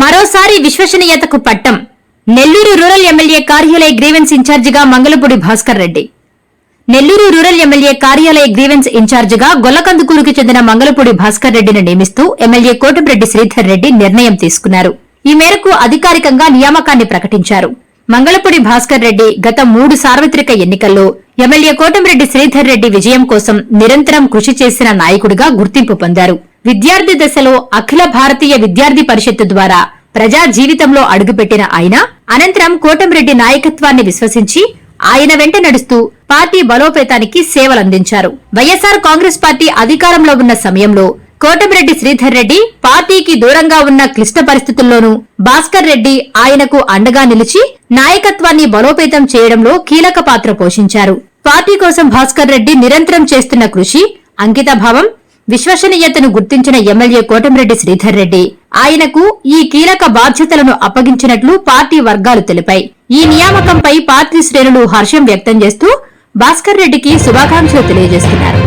మరోసారి విశ్వసనీయతకు పట్టం. Nellore rural MLA కార్యాలయ గ్రీవెన్స్ ఇన్ఛార్జిగా మంగళపూడి భాస్కర్ రెడ్డి. నెల్లూరు రూరల్ ఎమ్మెల్యే కార్యాలయ గ్రీవెన్స్ ఇన్ఛార్జిగా గొల్లకందుకూరుకు చెందిన మంగళపూడి భాస్కర్ రెడ్డిని నియమిస్తూ ఎమ్మెల్యే కోటమిరెడ్డి శ్రీధర్ రెడ్డి నిర్ణయం తీసుకున్నారు. ఈ మేరకు అధికారికంగా నియామకాన్ని ప్రకటించారు. మంగళపూడి భాస్కర్ రెడ్డి గత 3 సార్వత్రిక ఎన్నికల్లో ఎమ్మెల్యే కోటమిరెడ్డి శ్రీధర్ రెడ్డి విజయం కోసం నిరంతరం కృషి చేసిన నాయకుడిగా గుర్తింపు పొందారు. విద్యార్థి దశలో అఖిల భారతీయ విద్యార్థి పరిషత్తు ద్వారా ప్రజా జీవితంలో అడుగుపెట్టిన ఆయన అనంతరం కోటమిరెడ్డి నాయకత్వాన్ని విశ్వసించి ఆయన వెంట నడుస్తూ పార్టీ బలోపేతానికి సేవలందించారు. వైఎస్సార్ కాంగ్రెస్ పార్టీ అధికారంలో ఉన్న సమయంలో కోటమిరెడ్డి శ్రీధర్ రెడ్డి పార్టీకి దూరంగా ఉన్న క్లిష్ట పరిస్థితుల్లోనూ భాస్కర్ రెడ్డి ఆయనకు అండగా నిలిచి నాయకత్వాన్ని బలోపేతం చేయడంలో కీలక పాత్ర పోషించారు. పార్టీ కోసం భాస్కర్ రెడ్డి నిరంతరం చేస్తున్న కృషి, అంకితభావం, విశ్వసనీయతను గుర్తించిన ఎమ్మెల్యే కోటమిరెడ్డి శ్రీధర్ రెడ్డి ఆయనకు ఈ కీలక బాధ్యతలను అప్పగించినట్లు పార్టీ వర్గాలు తెలిపాయి. ఈ నియామకంపై పార్టీ శ్రేణులు హర్షం వ్యక్తం చేస్తూ భాస్కర్ రెడ్డికి శుభాకాంక్షలు తెలియజేస్తున్నారు.